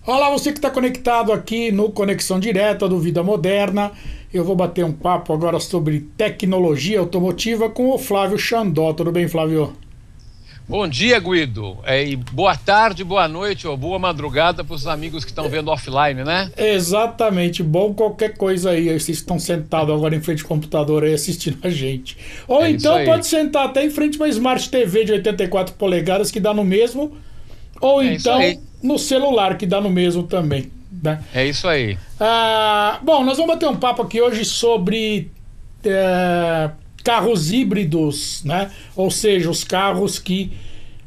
Olá, você que está conectado aqui no Conexão Direta do Vida Moderna. Eu vou bater um papo agora sobre tecnologia automotiva com o Flávio Xandó. Tudo bem, Flávio? Bom dia, Guido. E boa tarde, boa noite ou boa madrugada para os amigos que estão vendo offline, né? Exatamente. Bom qualquer coisa aí. Vocês estão sentados agora em frente ao computador aí assistindo a gente. Ou É isso então aí. pode sentar até em frente a uma Smart TV de 84 polegadas que dá no mesmo. Ou É isso então aí. no celular que dá no mesmo também, né? É isso aí. Bom, nós vamos bater um papo aqui hoje sobre carros híbridos, né? Ou seja, os carros que,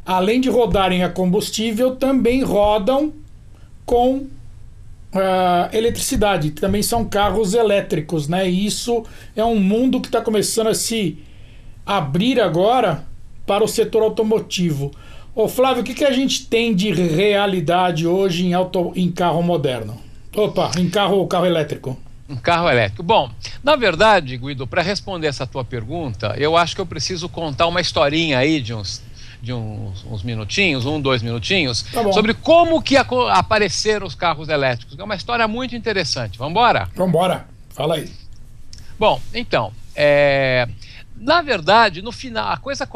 além de rodarem a combustível, também rodam com eletricidade. Também são carros elétricos, né? E isso é um mundo que está começando a se abrir agora para o setor automotivo. Ô Flávio, o que a gente tem de realidade hoje em carro moderno? Opa, em carro elétrico. Um carro elétrico. Bom, na verdade, Guido, para responder essa tua pergunta, eu acho que eu preciso contar uma historinha aí de uns minutinhos, 2 minutinhos, Tá bom. sobre como que apareceram os carros elétricos. É uma história muito interessante. Vamos embora? Vambora, fala aí. Bom, então, na verdade, no final, a coisa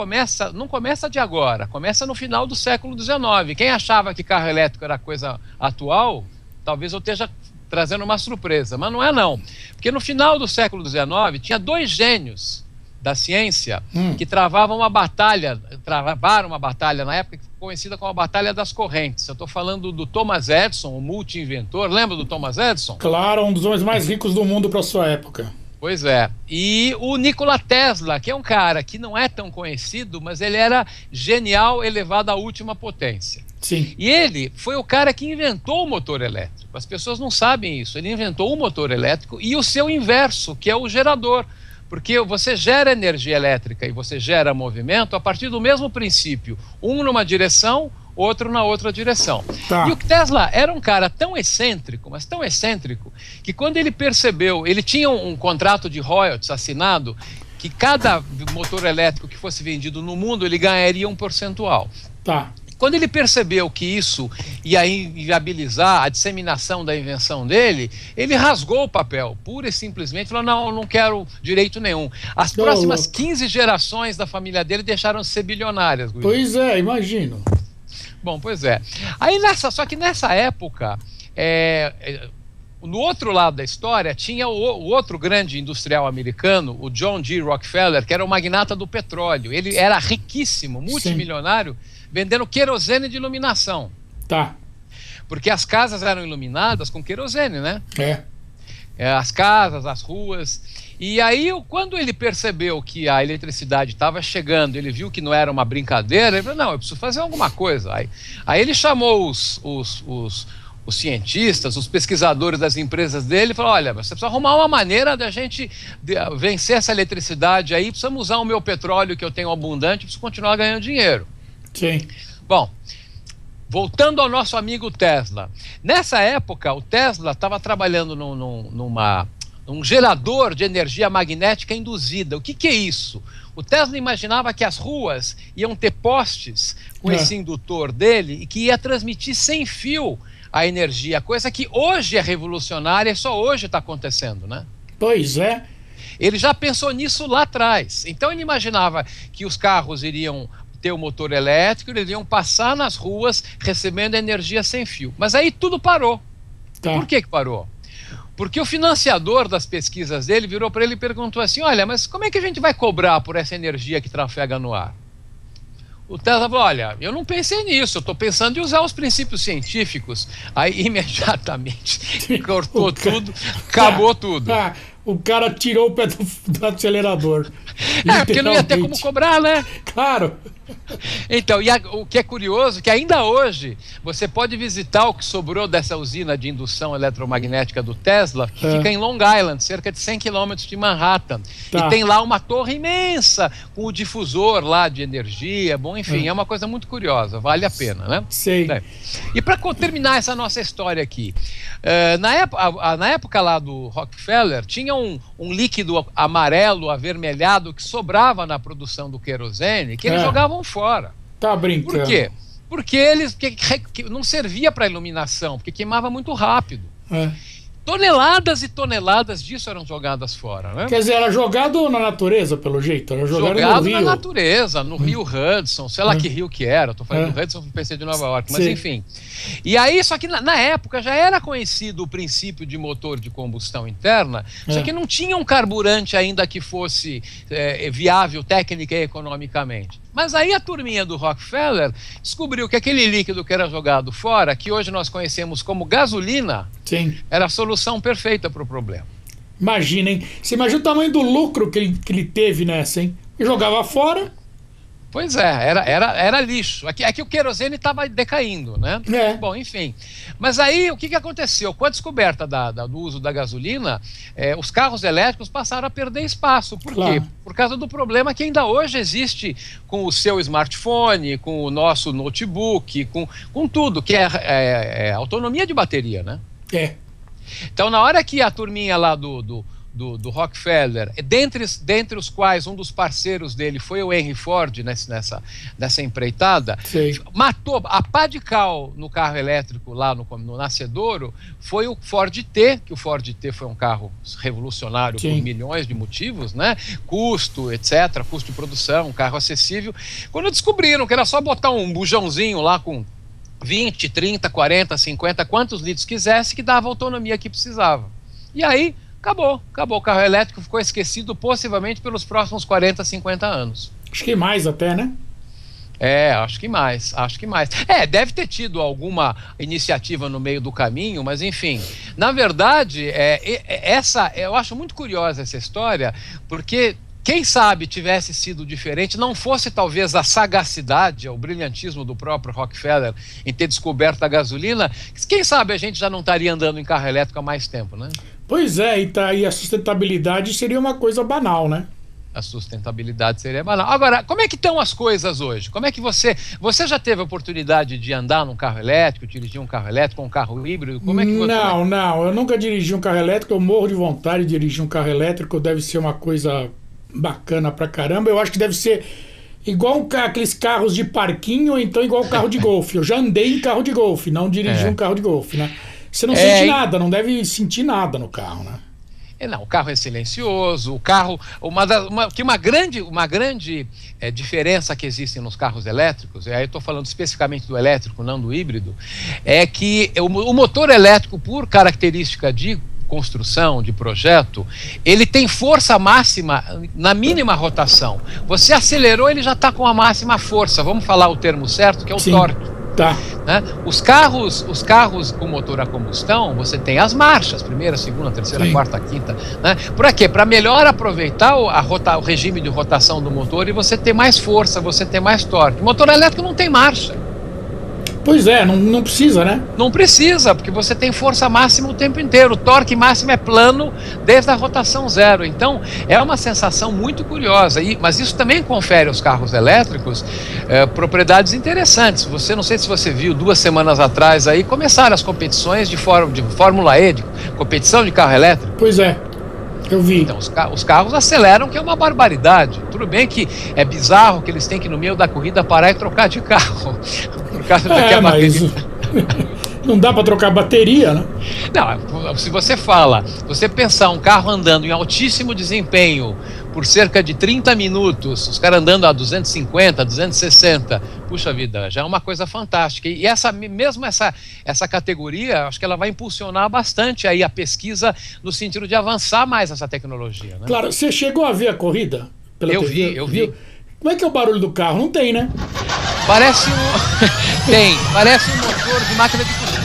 não começa de agora, começa no final do século XIX. Quem achava que carro elétrico era coisa atual, talvez eu esteja trazendo uma surpresa, mas não é não. Porque no final do século XIX, tinha dois gênios da ciência que travaram uma batalha na época que ficou conhecida como a Batalha das Correntes. Eu estou falando do Thomas Edison, o multi-inventor. Lembra do Thomas Edison? Claro, um dos homens mais ricos do mundo para sua época. Pois é. E o Nikola Tesla, que é um cara que não é tão conhecido, mas ele era genial, elevado à última potência. Sim. E ele foi o cara que inventou o motor elétrico. As pessoas não sabem isso. Ele inventou o motor elétrico e o seu inverso, que é o gerador. Porque você gera energia elétrica e você gera movimento a partir do mesmo princípio. Um numa direção, outro na outra direção. Tá. E o Tesla era um cara tão excêntrico, mas tão excêntrico, que quando ele percebeu, ele tinha um contrato de royalties assinado, que cada motor elétrico que fosse vendido no mundo, ele ganharia um percentual. Tá. Quando ele percebeu que isso ia inviabilizar a disseminação da invenção dele, ele rasgou o papel, pura e simplesmente falou, não, eu não quero direito nenhum. As próximas 15 gerações da família dele deixaram de ser bilionárias. Guilherme. Pois é, imagino. Bom, pois é. Aí só que nessa época, no outro lado da história, tinha o outro grande industrial americano, o John G. Rockefeller, que era o magnata do petróleo. Ele era riquíssimo, multimilionário, vendendo querosene de iluminação. Tá. Porque as casas eram iluminadas com querosene, né? As casas, as ruas. E aí, quando ele percebeu que a eletricidade estava chegando, ele viu que não era uma brincadeira, ele falou, não, eu preciso fazer alguma coisa. Aí ele chamou os cientistas, os pesquisadores das empresas dele, e falou, olha, você precisa arrumar uma maneira da gente vencer essa eletricidade aí, precisamos usar o meu petróleo que eu tenho abundante, preciso continuar ganhando dinheiro. Sim. Bom, voltando ao nosso amigo Tesla. Nessa época, o Tesla estava trabalhando num gerador de energia magnética induzida. O que é isso? O Tesla imaginava que as ruas iam ter postes com esse indutor dele e que ia transmitir sem fio a energia, coisa que hoje é revolucionária e só hoje está acontecendo, né? Pois é. Ele já pensou nisso lá atrás. Então ele imaginava que os carros iriam ter o motor elétrico, eles iam passar nas ruas recebendo energia sem fio. Mas aí tudo parou. Tá. Por que parou? Porque o financiador das pesquisas dele virou para ele e perguntou assim, olha, mas como é que a gente vai cobrar por essa energia que trafega no ar? O Tesla falou, olha, eu não pensei nisso, eu estou pensando em usar os princípios científicos. Aí imediatamente cortou tudo, acabou tudo. O cara tirou o pé do acelerador. Porque não ia ter como cobrar, né? Claro. Então, o que é curioso é que ainda hoje você pode visitar o que sobrou dessa usina de indução eletromagnética do Tesla, que fica em Long Island, cerca de 100 quilômetros de Manhattan. Tá. E tem lá uma torre imensa com o difusor lá de energia. Bom, enfim, é uma coisa muito curiosa, vale a pena, né? Sei. E para terminar essa nossa história aqui, na época lá do Rockefeller, tinha um líquido amarelo avermelhado que sobrava na produção do querosene, que eles jogavam fora. Tá brincando. Por quê? porque não servia para iluminação, porque queimava muito rápido. É. Toneladas e toneladas disso eram jogadas fora, né? Quer dizer, era jogado na natureza, pelo jeito? Era jogado no rio. Na natureza, no rio Hudson, sei lá que rio que era, tô falando do Hudson, pensei de Nova York, mas enfim. E aí, só que na época já era conhecido o princípio de motor de combustão interna, só que não tinha um carburante ainda que fosse viável técnica e economicamente. Mas aí a turminha do Rockefeller descobriu que aquele líquido que era jogado fora, que hoje nós conhecemos como gasolina, era a solução perfeita para o problema. Imagina, hein? Você imagina o tamanho do lucro que ele teve nessa, hein? Ele jogava fora. Pois é, era lixo. Aqui o querosene estava decaindo, né? Bom, enfim. Mas aí o que aconteceu? Com a descoberta do uso da gasolina, os carros elétricos passaram a perder espaço. Por quê? Por causa do problema que ainda hoje existe com o seu smartphone, com o nosso notebook, com tudo, que é autonomia de bateria, né? Então, na hora que a turminha lá do Rockefeller, dentre os quais um dos parceiros dele foi o Henry Ford nessa empreitada, matou a pá de cal no carro elétrico lá no nascedouro, foi o Ford T, que o Ford T foi um carro revolucionário por milhões de motivos, né? Custo, etc., custo de produção, um carro acessível. Quando descobriram que era só botar um bujãozinho lá com 20, 30, 40, 50, quantos litros quisesse, que dava a autonomia que precisava. E aí acabou o carro elétrico, ficou esquecido possivelmente pelos próximos 40, 50 anos. Acho que mais até, né? Acho que mais. Deve ter tido alguma iniciativa no meio do caminho, mas enfim. Na verdade, eu acho muito curiosa essa história, porque quem sabe tivesse sido diferente, não fosse talvez a sagacidade, o brilhantismo do próprio Rockefeller em ter descoberto a gasolina, quem sabe a gente já não estaria andando em carro elétrico há mais tempo, né? Pois é, e a sustentabilidade seria uma coisa banal, né? A sustentabilidade seria banal. Agora, como é que estão as coisas hoje? Como é que você já teve a oportunidade de andar num carro elétrico, dirigir um carro elétrico, um carro híbrido? Não, eu nunca dirigi um carro elétrico, eu morro de vontade de dirigir um carro elétrico, deve ser uma coisa bacana pra caramba. Eu acho que deve ser igual aqueles carros de parquinho, ou então igual carro de golfe. Eu já andei em carro de golfe, não dirigi um carro de golfe, né? Você não sente nada, não deve sentir nada no carro, né? Não, o carro é silencioso, o carro... Uma grande diferença que existe nos carros elétricos, e aí eu estou falando especificamente do elétrico, não do híbrido, é que o motor elétrico, por característica de construção, de projeto, ele tem força máxima na mínima rotação. Você acelerou, ele já está com a máxima força. Vamos falar o termo certo, que é o torque. Né? Os carros com motor a combustão, você tem as marchas, primeira, segunda, terceira, quarta, quinta, né? Por quê? Para melhor aproveitar o regime de rotação do motor e você ter mais força, você ter mais torque. O motor elétrico não tem marcha. Pois é, não precisa, né? Não precisa, porque você tem força máxima o tempo inteiro. O torque máximo é plano desde a rotação zero. Então, é uma sensação muito curiosa. Mas isso também confere aos carros elétricos propriedades interessantes. Não sei se você viu, 2 semanas atrás, aí começaram as competições de Fórmula E, de competição de carro elétrico. Pois é. Eu vi. Então, os carros aceleram, que é uma barbaridade. Tudo bem que é bizarro que eles têm que, no meio da corrida, parar e trocar de carro. Por causa que a bateria... Não dá para trocar bateria, né? Não, se você pensar um carro andando em altíssimo desempenho por cerca de 30 minutos, os caras andando a 250, 260, puxa vida, já é uma coisa fantástica. E essa categoria, acho que ela vai impulsionar bastante aí a pesquisa no sentido de avançar mais essa tecnologia, né? Claro, você chegou a ver a corrida pela TV? Eu vi. Como é que é o barulho do carro? Não tem, né? Parece parece um motor de máquina de costura.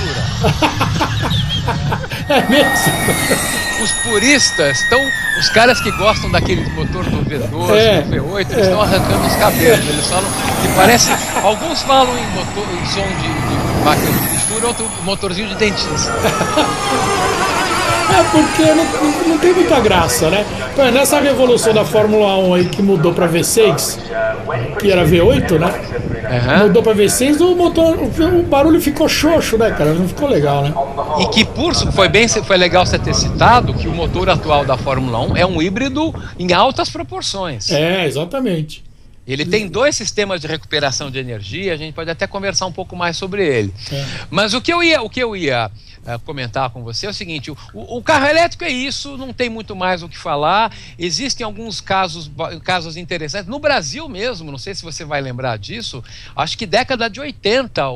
É mesmo? Os puristas os caras que gostam daquele motor do V12, do V8, eles estão arrancando os cabelos. Eles falam que parece. Alguns falam em som de máquina de costura, outro motorzinho de dentista. Porque não tem muita graça, né? Nessa revolução da Fórmula 1 aí que mudou para V6, que era V8, né? Mudou para V6, o barulho ficou xoxo, né, cara? Não ficou legal, né? E que foi legal você ter citado que o motor atual da Fórmula 1 é um híbrido em altas proporções. Exatamente. Ele tem 2 sistemas de recuperação de energia, a gente pode até conversar um pouco mais sobre ele. Mas o que eu ia comentar com você é o seguinte, o carro elétrico é isso, não tem muito mais o que falar. Existem alguns casos interessantes. No Brasil mesmo, não sei se você vai lembrar disso, acho que década de 80,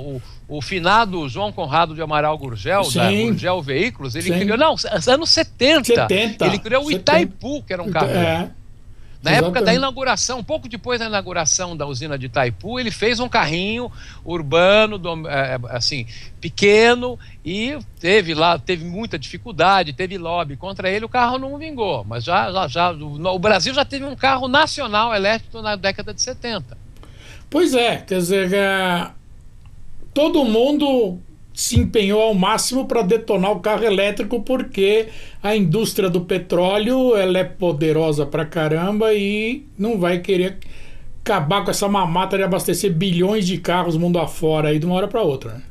o finado João Conrado de Amaral Gurgel, da Gurgel Veículos, ele criou, anos 70, ele criou o Itaipu, que era um carro. Na época da inauguração, um pouco depois da inauguração da usina de Itaipu, ele fez um carrinho urbano, assim, pequeno, e teve muita dificuldade, teve lobby contra ele, o carro não vingou. Mas o Brasil já teve um carro nacional elétrico na década de 70. Pois é, quer dizer, todo mundo se empenhou ao máximo para detonar o carro elétrico, porque a indústria do petróleo ela é poderosa pra caramba e não vai querer acabar com essa mamata de abastecer bilhões de carros mundo afora aí de uma hora para outra, né?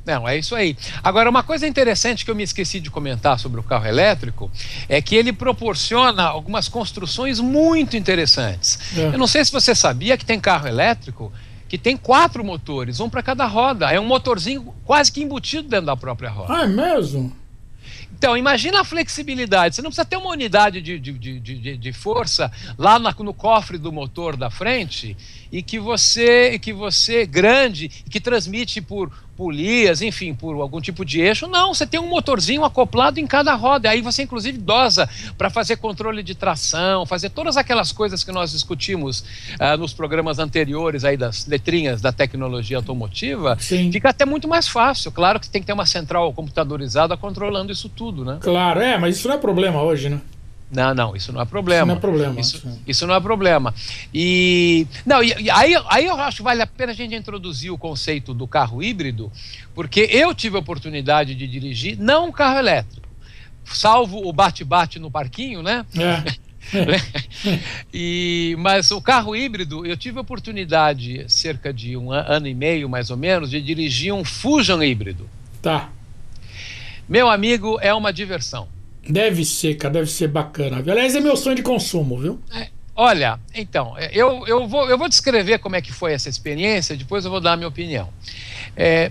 Não, é isso aí. Agora, uma coisa interessante que eu me esqueci de comentar sobre o carro elétrico é que ele proporciona algumas construções muito interessantes. Eu não sei se você sabia que tem carro elétrico que tem 4 motores, um para cada roda. É um motorzinho quase que embutido dentro da própria roda. Ah, é mesmo? Então, imagina a flexibilidade. Você não precisa ter uma unidade de força lá no cofre do motor da frente e que você grande, que transmite por polias, enfim, por algum tipo de eixo. Não, você tem um motorzinho acoplado em cada roda. Aí você, inclusive, dosa para fazer controle de tração, fazer todas aquelas coisas que nós discutimos nos programas anteriores aí das letrinhas da tecnologia automotiva. Sim. Fica até muito mais fácil. Claro que tem que ter uma central computadorizada controlando isso tudo, né? Claro, mas isso não é problema hoje, né? Não, isso não é problema. Isso não é problema. Isso não é problema. Aí eu acho que vale a pena a gente introduzir o conceito do carro híbrido, porque eu tive a oportunidade de dirigir, não um carro elétrico, salvo o bate-bate no parquinho, né? Mas o carro híbrido, eu tive a oportunidade, cerca de 1 ano e meio, mais ou menos, de dirigir um Fusion híbrido. Tá. Meu amigo, é uma diversão. Deve ser, cara, deve ser bacana. Aliás, é meu sonho de consumo, viu? Olha, então, eu vou descrever como é que foi essa experiência, depois eu vou dar a minha opinião.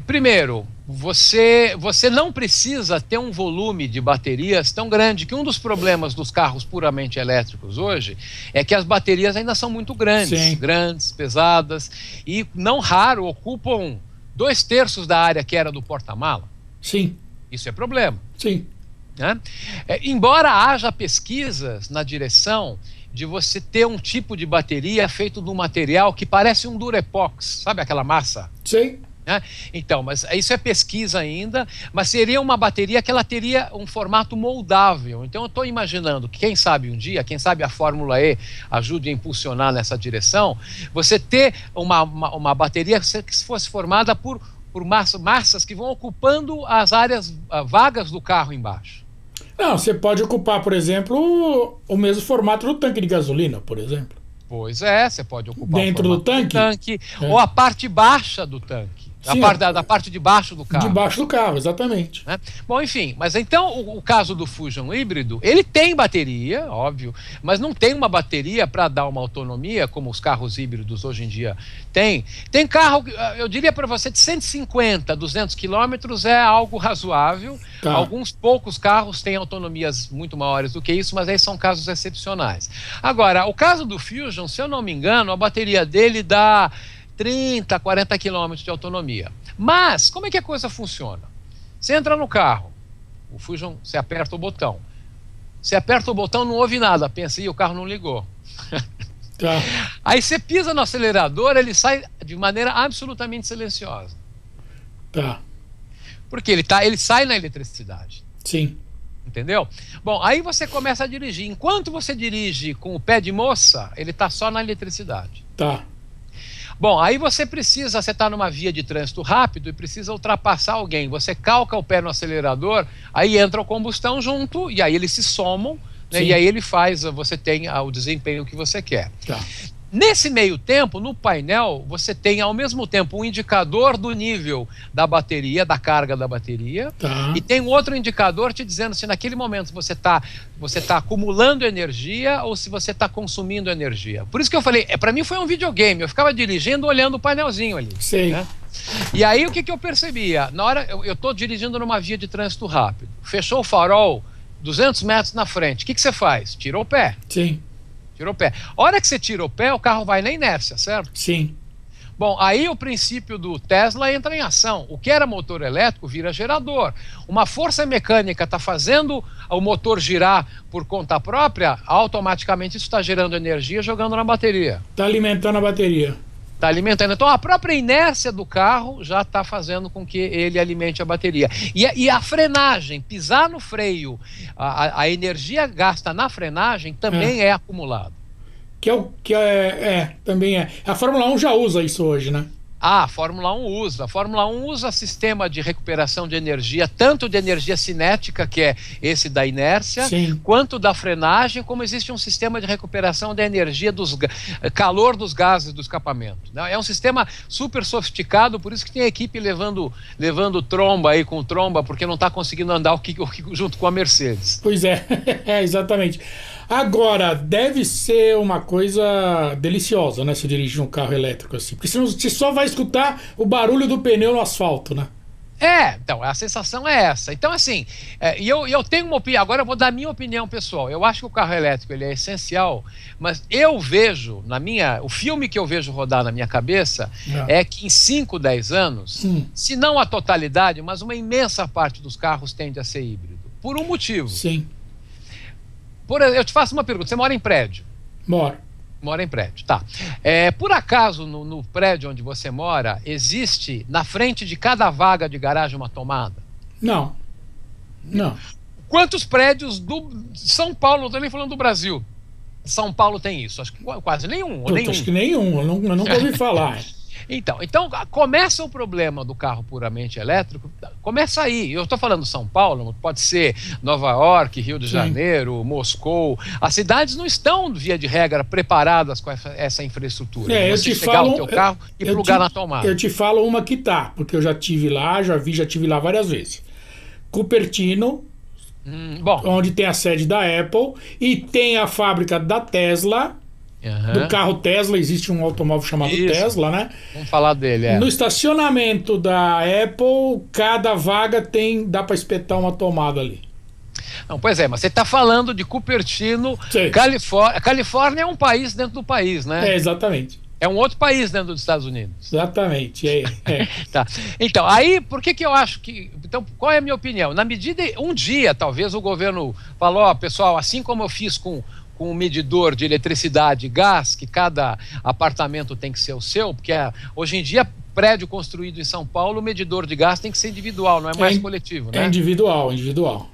Primeiro, você não precisa ter um volume de baterias tão grande, que um dos problemas dos carros puramente elétricos hoje é que as baterias ainda são muito grandes, pesadas, e não raro ocupam 2/3 da área que era do porta-mala. Sim. Isso é problema. Sim. Né? Embora haja pesquisas na direção de você ter um tipo de bateria feito de um material que parece um Durepox, sabe aquela massa? Sim. Né? Então, mas isso é pesquisa ainda, mas seria uma bateria que ela teria um formato moldável. Então eu estou imaginando que quem sabe um dia, quem sabe a Fórmula E ajude a impulsionar nessa direção, você ter uma bateria que fosse formada por massas que vão ocupando as áreas vagas do carro embaixo. Não, você pode ocupar, por exemplo, o mesmo formato do tanque de gasolina, por exemplo. Pois é, você pode ocupar dentro do tanque, ou a parte baixa do tanque. Sim, da parte de baixo do carro. Debaixo do carro, exatamente. Né? Bom, enfim, mas então o caso do Fusion híbrido, ele tem bateria, óbvio, mas não tem uma bateria para dar uma autonomia como os carros híbridos hoje em dia têm. Tem carro, eu diria para você, de 150, 200 quilômetros é algo razoável. Tá. Alguns poucos carros têm autonomias muito maiores do que isso, mas aí são casos excepcionais. Agora, o caso do Fusion, se eu não me engano, a bateria dele dá 30, 40 quilômetros de autonomia. Mas, como é que a coisa funciona? Você entra no carro, o Fusion, você aperta o botão. Você aperta o botão, não ouve nada, pensa, o carro não ligou. Tá. Aí você pisa no acelerador, ele sai de maneira absolutamente silenciosa. Tá. Porque ele sai na eletricidade. Sim. Entendeu? Bom, aí você começa a dirigir. Enquanto você dirige com o pé de moça, ele está só na eletricidade. Tá. Bom, aí você está numa via de trânsito rápido e precisa ultrapassar alguém. Você calca o pé no acelerador, aí entra a combustão junto, e aí eles se somam, né, e aí ele você tem o desempenho que você quer. Tá. Nesse meio tempo, no painel, você tem ao mesmo tempo um indicador do nível da bateria, da carga da bateria, e tem um outro indicador te dizendo se naquele momento você tá acumulando energia ou se você está consumindo energia. Por isso que eu falei, para mim foi um videogame, eu ficava dirigindo olhando o painelzinho ali. Sei. Né? E aí o que eu percebia? Na hora, eu estou dirigindo numa via de trânsito rápido, fechou o farol 200 metros na frente, o que você faz? Tira o pé. Sim. Tirou o pé. A hora que você tira o pé, o carro vai na inércia, certo? Sim. Bom, aí o princípio do Tesla entra em ação. O que era motor elétrico vira gerador. Uma força mecânica está fazendo o motor girar por conta própria, automaticamente isso está gerando energia jogando na bateria. Está alimentando a bateria. Está alimentando. Então a própria inércia do carro já está fazendo com que ele alimente a bateria. E a frenagem, pisar no freio, a energia gasta na frenagem também é acumulada. Também é. A Fórmula 1 já usa isso hoje, né? A Fórmula 1 usa. A Fórmula 1 usa sistema de recuperação de energia, tanto de energia cinética, que é esse da inércia, sim, quanto da frenagem, como existe um sistema de recuperação da energia calor dos gases do escapamento. É um sistema super sofisticado, por isso que tem a equipe levando tromba aí com tromba, porque não está conseguindo andar junto com a Mercedes. Pois é, exatamente. Agora, deve ser uma coisa deliciosa, né? Se dirigir um carro elétrico assim. Porque senão você só vai escutar o barulho do pneu no asfalto, né? Então, a sensação é essa. Então, assim, eu tenho uma opinião, agora eu vou dar a minha opinião pessoal. Eu acho que o carro elétrico ele é essencial, mas eu vejo, o filme que eu vejo rodar na minha cabeça é que em 5, 10 anos, se não a totalidade, mas uma imensa parte dos carros tende a ser híbrido. Por um motivo. Sim. Eu te faço uma pergunta, você mora em prédio? Mora em prédio, tá. Por acaso, no prédio onde você mora, existe na frente de cada vaga de garagem uma tomada? Não. Quantos prédios do São Paulo, não estou nem falando do Brasil, São Paulo tem isso? Acho que quase nenhum. Acho que nenhum, eu nunca ouvi falar. Então, começa o problema do carro puramente elétrico, começa aí. Eu estou falando São Paulo, pode ser Nova York, Rio de Janeiro, Moscou. As cidades não estão, via de regra, preparadas com essa infraestrutura. Você chegar o teu carro e plugar na tomada. Eu te falo uma que tá, porque eu já tive lá, já tive lá várias vezes. Cupertino, onde tem a sede da Apple, e tem a fábrica da Tesla. Do carro Tesla, existe um automóvel chamado Tesla, né? Vamos falar dele, No estacionamento da Apple, cada vaga dá para espetar uma tomada ali. Não, pois é, mas você está falando de Cupertino, Califórnia. Califórnia é um país dentro do país, né? Exatamente. É um outro país dentro dos Estados Unidos. Exatamente. Tá. Então, aí, por que eu acho que... Então, qual é a minha opinião? Na medida... Um dia, talvez, o governo falou, pessoal, assim como eu fiz com um medidor de eletricidade e gás, que cada apartamento tem que ser o seu, porque hoje em dia, prédio construído em São Paulo, o medidor de gás tem que ser individual, não é mais coletivo, né? É individual.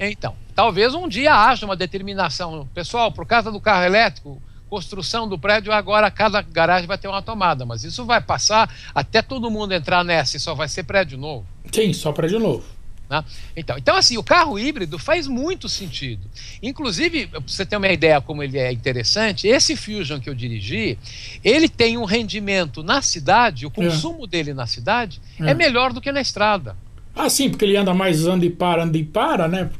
Então, talvez um dia haja uma determinação, pessoal, por causa do carro elétrico, construção do prédio, agora cada garagem vai ter uma tomada, mas isso vai passar até todo mundo entrar nessa e só vai ser prédio novo. Sim, só prédio novo. Né? Então, assim, o carro híbrido faz muito sentido. Inclusive, para você ter uma ideia como ele é interessante, esse Fusion que eu dirigi, ele tem um rendimento na cidade, o consumo dele na cidade é melhor do que na estrada. Ah, sim, porque ele anda e para, né?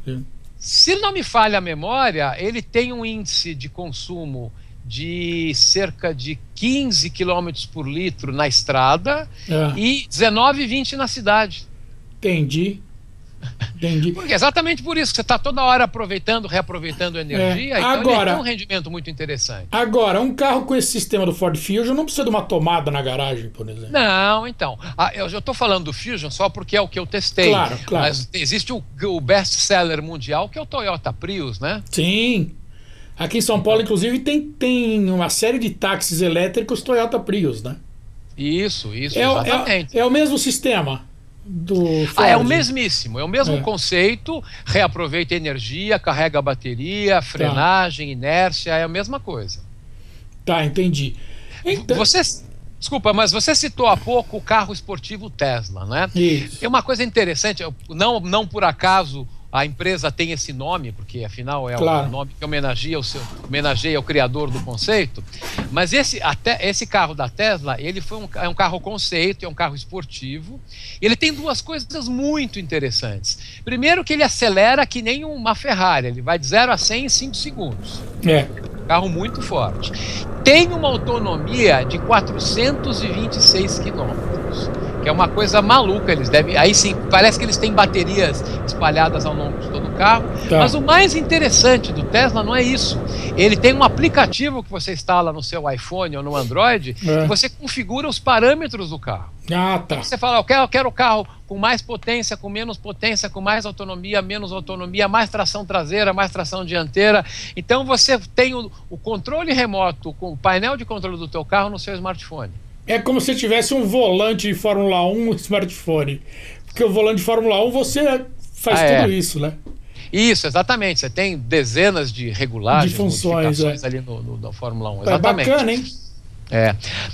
Se não me falha a memória, ele tem um índice de consumo de cerca de 15 km por litro na estrada e 19, 20 na cidade. Entendi. Porque exatamente por isso que você está toda hora reaproveitando energia, então ele tem um rendimento muito interessante. Agora, um carro com esse sistema do Ford Fusion não precisa de uma tomada na garagem, por exemplo. Não, então. Eu já estou falando do Fusion só porque é o que eu testei. Claro. Mas existe o best-seller mundial, que é o Toyota Prius, né? Sim. Aqui em São Paulo, inclusive, tem uma série de táxis elétricos Toyota Prius, né? Isso, exatamente. É o mesmo sistema do Ford. É o mesmíssimo, é o mesmo conceito, reaproveita energia, carrega a bateria, frenagem, inércia, é a mesma coisa. Tá, entendi. Então... Desculpa, mas você citou há pouco o carro esportivo Tesla, né? Isso. Tem uma coisa interessante, não por acaso a empresa tem esse nome, porque afinal é Claro. o nome que homenageia o criador do conceito. Mas esse carro da Tesla, ele é um carro conceito, é um carro esportivo. E ele tem duas coisas muito interessantes. Primeiro, que ele acelera que nem uma Ferrari, ele vai de 0 a 100 em 5 segundos. Carro muito forte. Tem uma autonomia de 426 quilômetros, que é uma coisa maluca. Eles devem, aí sim, parece que eles têm baterias espalhadas ao longo de todo o carro. Tá. Mas o mais interessante do Tesla não é isso. Ele tem um aplicativo que você instala no seu iPhone ou no Android, que você configura os parâmetros do carro. Ah, tá. Você fala, eu quero o carro com mais potência, com menos potência, com mais autonomia, menos autonomia, mais tração traseira, mais tração dianteira. Então você tem o controle remoto com o painel de controle do teu carro no seu smartphone. É como se tivesse um volante de Fórmula 1 no smartphone. Porque o volante de Fórmula 1 você faz tudo isso, né? Isso, exatamente. Você tem dezenas de regulagens, de funções ali no Fórmula 1. Exatamente. É bacana, hein?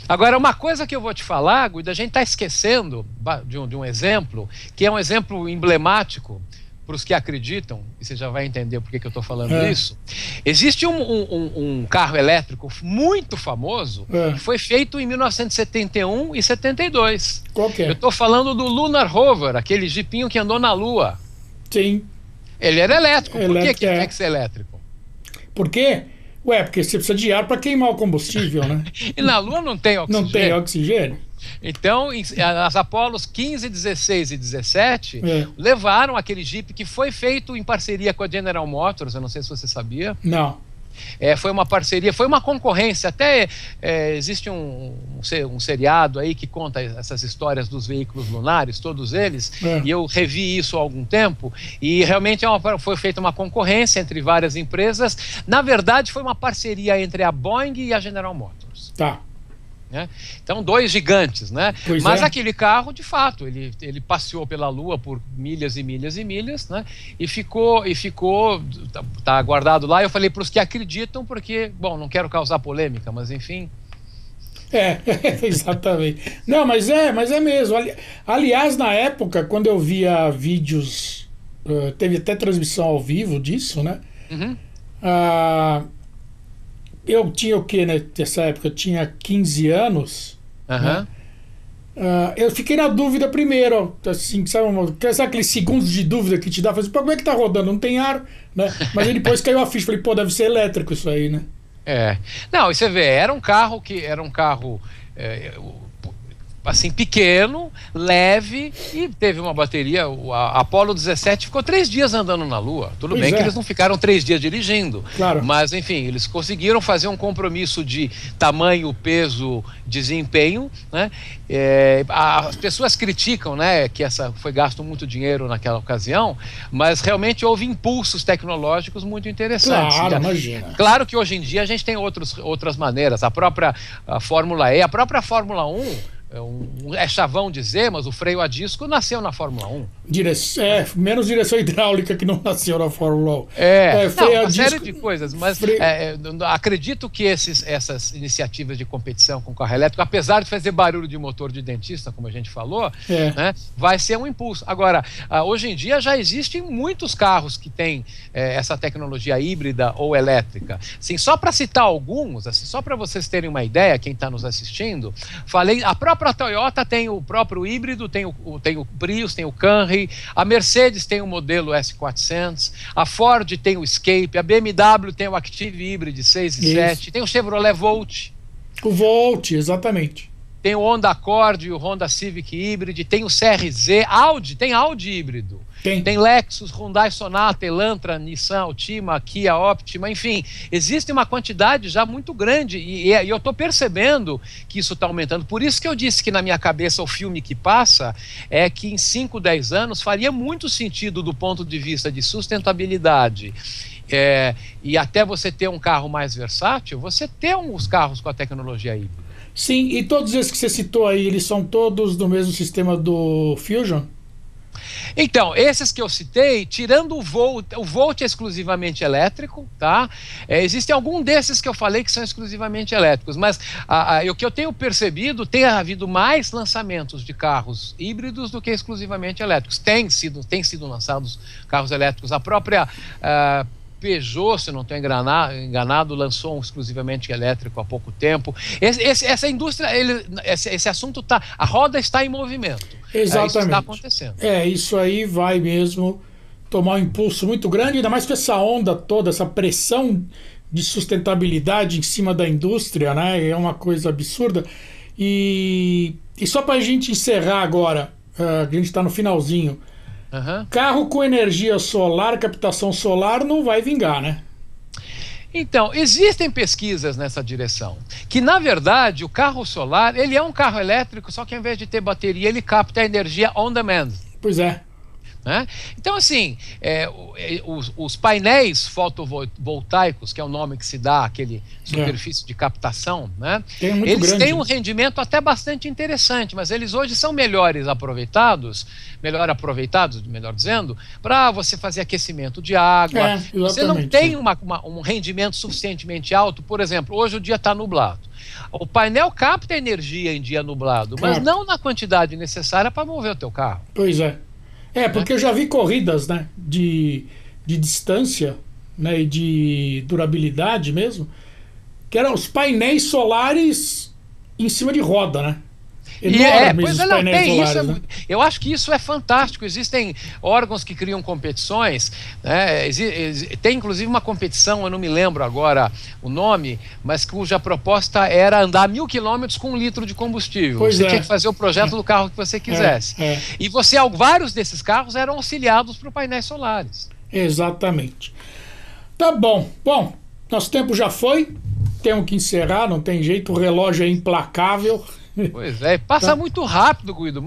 Agora, uma coisa que eu vou te falar, Guido, a gente está esquecendo de um exemplo, que é um exemplo emblemático para os que acreditam, e você já vai entender por que eu estou falando isso. Existe um carro elétrico muito famoso que foi feito em 1971 e 72. Qual que é? Eu estou falando do Lunar Rover, aquele jipinho que andou na Lua. Sim. Ele era elétrico. Por que tinha que ser elétrico? Por quê? Porque você precisa de ar para queimar o combustível, né? E na Lua não tem oxigênio. Não tem oxigênio. Então, as Apolos 15, 16 e 17 levaram aquele Jeep que foi feito em parceria com a General Motors, eu não sei se você sabia. Não. Foi uma parceria, foi uma concorrência. Até existe um seriado aí que conta essas histórias dos veículos lunares, todos eles, e eu revi isso há algum tempo, e realmente foi feita uma concorrência entre várias empresas. Na verdade, foi uma parceria entre a Boeing e a General Motors. Tá. Então, dois gigantes, né? Mas é. aquele carro, de fato, ele passeou pela Lua por milhas e milhas e milhas, né? E ficou, tá guardado lá. Eu falei para os que acreditam, porque, bom, não quero causar polêmica, mas enfim. Exatamente. Não, mas é mesmo. Aliás, na época, quando eu via vídeos, teve até transmissão ao vivo disso, né? Uhum. Eu tinha o quê, né? Nessa época eu tinha 15 anos. Uhum. Né? Eu fiquei na dúvida primeiro, assim, sabe aqueles segundos de dúvida que te dá? Falei, como é que tá rodando? Não tem ar, né? Mas aí depois caiu a ficha, falei, deve ser elétrico isso aí, né? Não, e você vê, era um carro assim, pequeno, leve, e teve uma bateria. A Apollo 17 ficou 3 dias andando na Lua. Tudo bem que eles não ficaram 3 dias dirigindo. Claro. Mas, enfim, eles conseguiram fazer um compromisso de tamanho, peso, desempenho, né? As pessoas criticam, né, que foi gasto muito dinheiro naquela ocasião, mas realmente houve impulsos tecnológicos muito interessantes. Claro, imagina. Claro que hoje em dia a gente tem outras maneiras. A própria Fórmula E, a própria Fórmula 1, é chavão dizer, mas o freio a disco nasceu na Fórmula 1. Menos direção hidráulica que não nasceu na Fórmula 1. Uma série de coisas, mas acredito que essas iniciativas de competição com carro elétrico, apesar de fazer barulho de motor de dentista, como a gente falou, né, vai ser um impulso. Agora, hoje em dia já existem muitos carros que têm essa tecnologia híbrida ou elétrica. Assim, só para citar alguns, assim, só para vocês terem uma ideia, quem está nos assistindo, a própria Toyota tem o próprio híbrido, tem o Prius, tem o Camry, a Mercedes tem o modelo S400, a Ford tem o Escape, a BMW tem o Active Hybrid 6 e 7, tem o Chevrolet Volt. O Volt, exatamente. Tem o Honda Accord e o Honda Civic Hybrid, tem o CR-Z, tem Audi híbrido. Tem Lexus, Hyundai Sonata, Elantra, Nissan Altima, Kia Optima, enfim, existe uma quantidade já muito grande e eu estou percebendo que isso está aumentando. Por isso que eu disse que na minha cabeça o filme que passa é que em 5, 10 anos faria muito sentido do ponto de vista de sustentabilidade e até você ter um carro mais versátil, você ter uns carros com a tecnologia híbrida. Sim, e todos esses que você citou aí, eles são todos do mesmo sistema do Fusion? Então, esses que eu citei, tirando o Volt é exclusivamente elétrico, tá? Existem alguns desses que eu falei que são exclusivamente elétricos, mas o que eu tenho percebido, tem havido mais lançamentos de carros híbridos do que exclusivamente elétricos. Tem sido lançados carros elétricos. A própria Peugeot, se não estou enganado, lançou um exclusivamente elétrico há pouco tempo. Essa indústria, esse assunto a roda está em movimento. Exatamente. Isso está acontecendo. Isso aí vai mesmo tomar um impulso muito grande, ainda mais com essa onda toda, essa pressão de sustentabilidade em cima da indústria, né? É uma coisa absurda. E só para a gente encerrar agora, a gente está no finalzinho. Carro com energia solar, captação solar, não vai vingar, né? Então, existem pesquisas nessa direção, que na verdade o carro solar, ele é um carro elétrico, só que ao invés de ter bateria, ele capta a energia on demand. Pois é. Né? Então, assim, os painéis fotovoltaicos, que é o nome que se dá àquele superfície de captação, né? Eles têm um rendimento até bastante interessante, mas eles hoje são melhor aproveitados, melhor dizendo, para você fazer aquecimento de água. Você não tem um rendimento suficientemente alto. Por exemplo, hoje o dia está nublado. O painel capta energia em dia nublado, mas não na quantidade necessária para mover o teu carro. Pois é. Porque eu já vi corridas, né, de distância, né, e de durabilidade mesmo, que eram os painéis solares em cima de roda, né? Pois é, não, tem isso. Eu acho que isso é fantástico. Existem órgãos que criam competições, né? Tem inclusive uma competição, eu não me lembro agora o nome, mas cuja proposta era andar 1000 quilômetros com 1 litro de combustível. Você tinha que fazer o projeto do carro que você quisesse. E vários desses carros eram auxiliados por painéis solares. Exatamente. Tá bom. Bom, nosso tempo já foi. Temos que encerrar, não tem jeito. O relógio é implacável. Pois é, passa muito rápido, Guido.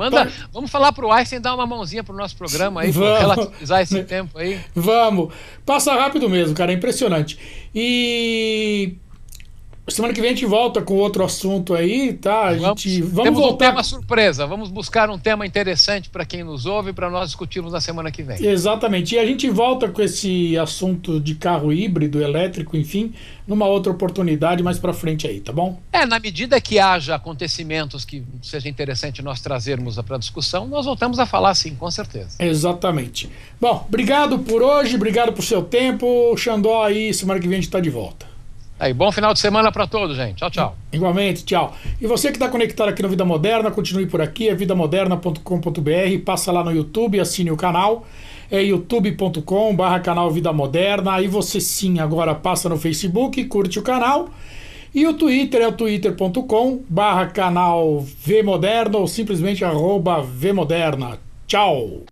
Vamos falar pro Einstein dar uma mãozinha pro nosso programa aí, relativizar esse tempo aí. Vamos. Passa rápido mesmo, cara, é impressionante. E semana que vem a gente volta com outro assunto aí, tá? Temos voltar... um tema surpresa, vamos buscar um tema interessante para quem nos ouve, para nós discutirmos na semana que vem. Exatamente, e a gente volta com esse assunto de carro híbrido, elétrico, enfim, numa outra oportunidade mais para frente aí, tá bom? Na medida que haja acontecimentos que seja interessante nós trazermos para a discussão, nós voltamos a falar sim, com certeza. Exatamente. Bom, obrigado por hoje, obrigado por seu tempo, Xandó aí, semana que vem a gente tá de volta. Bom final de semana para todos, gente. Tchau, tchau. Igualmente, tchau. E você que está conectado aqui no Vida Moderna, continue por aqui, é vidamoderna.com.br, passa lá no YouTube, assine o canal, é youtube.com/canal Vida Moderna, aí você sim agora passa no Facebook, curte o canal, e o Twitter é o twitter.com/canal Vmoderna ou simplesmente @Vmoderna. Tchau!